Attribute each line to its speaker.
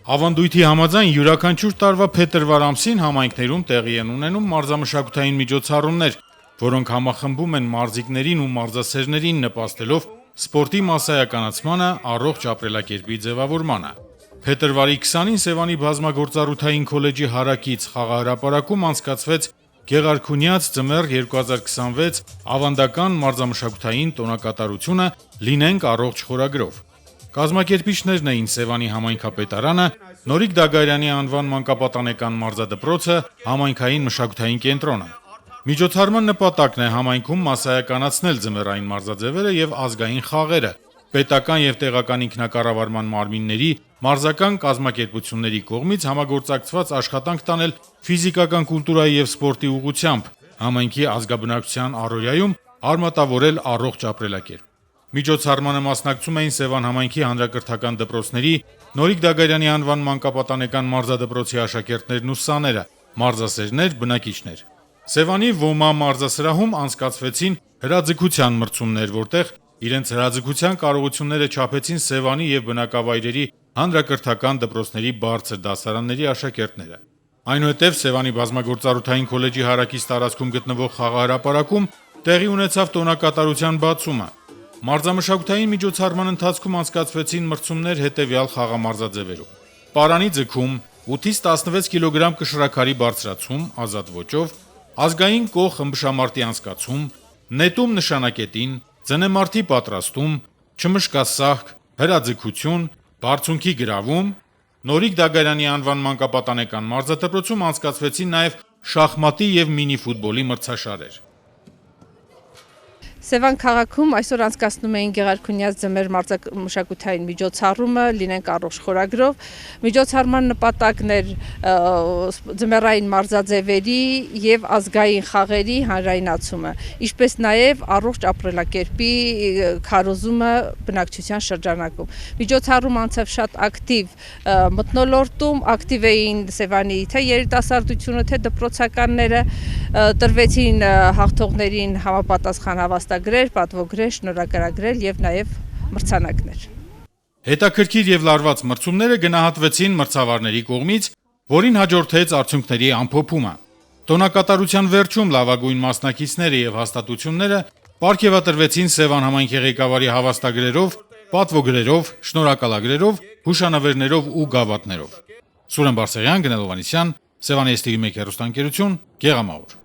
Speaker 1: Ավանդույթի համաձայն յուրաքանչյուր տարվա փետրվար ամսին համայնքներում տեղի են ունենում մարզամշակութային միջոցառումներ, որոնք համախմբում են մարզիկներին ու մարզասերներին նպաստելով սպորտի մասսայականացմանը, առողջ ապրելակերպի ձևավորմանը։ Փետրվարի 20-ին Սևանի բազմագործառութային քոլեջի հարակից խաղահրապարակում անցկացվեց Գեղարքունյաց ձմեռ 2026 ավանդական մարզամշակութային տոնակատարությունը «Լինենք առողջ» խորագրով։ Կազմակերպիչներն էին Սևանի համայնքապետարանը, Նորիկ Դագարյանի անվան մանկապատանեկան մարզադպրոցը, համայնքային մշակութային կենտրոնը։ Միջոցառման նպատակն է համայնքում մասսայականացնել ձմեռային մարզաձևերը եւ ազգային խաղերը, պետական եւ տեղական ինքնակառավարման մարմինների, մարզական կազմակերպությունների կողմից համագործակցված աշխատանք տանել ֆիզիկական կուլտուրայի եւ սպորտի ուղղությամբ, համայնքի ազգաբնակչության առօրյայում արմատավորել առողջ ապրելակերպ։ Միջոցառմանը մասնակցում էին Սևան համայնքի հանրակրթական դպրոցների, Նորիկ Դագարյանի անվան մանկապատանեկան մարզադպրոցի աշակերտներն ու սաները, մարզասերներ, բնակիչներ։ Սևանի Ոմա մարզասրահում անցկացվեցին հրաձգության մրցումներ, որտեղ իրենց հրաձգության կարողությունները չափեցին Սևանի եւ բնակավայրերի հանրակրթական դպրոցների բարձր դասարանների աշակերտները։ Այնուհետև Սևանի բազմագործառութային քոլեջի հարակից տարածքում գտնվող խաղահրապարակում տեղի ունեցավ տոնակատարության բացումը։ Մարզամշակութային միջոցառման ընթացքում անցկացվեցին մրցումներ հետևյալ խաղամարզաձևերով. պարանի ձգում, 8-ից 16 կիլոգրամ կշռաքարի բարձրացում ազատ ոճով, ազգային կող ըմբշամարտի անցկացում, նետում նշանակետին, ձնեմարդի պատրաստում, չմշկասահք, հրաձգություն, բարձունքի գրավում, Նորիկ Դագարյանի անվան մանկապատանեկան մարզադպրոցում անցկացվեցին նաև շախմատի եւ մինիֆուտբոլի մրցաշարեր։
Speaker 2: Սևան քաղաքում այսօր անցկացնում էին Գեղարքունյաց ձմեռ մարզամշակութային միջոցառումը «Լինենք առողջ» խորագրով։ Միջոցառման նպատակն էր ձմեռային մարզաձևերի եւ ազգային խաղերի հանրայնացումը, ինչպես նաեւ առողջ ապրելակերպի քարոզումը բնակչության շրջանակում։ Միջոցառումը անցավ շատ ակտիվ մթնոլորտում, ակտիվ էին Սևանի թե երիտասարդությունը, թե դպրոցականները, տրվեցին հաղթողներին համապատասխան հավաստագրեր, պատվոգրեր, շնորհակալագրեր եւ նաեւ մրցանակներ։
Speaker 1: Հետաքրքիր եւ լարված մրցումները գնահատվեցին մրցավարների կողմից, որին հաջորդեց արդյունքների ամփոփումը։ Տոնակատարության վերջում լավագույն մասնակիցները եւ հաստատությունները պարգևատրվեցին Սևան համայնքի ղեկավարի հավաստագրերով, պատվոգրերով, շնորհակալագրերով, հուշանվերներով ու գավաթներով։ Սուրեն Բարսեղյան, Գնել Հովհաննիսյան, Սևանի STV1 հեռուստաընկերություն, Գեղամահուր։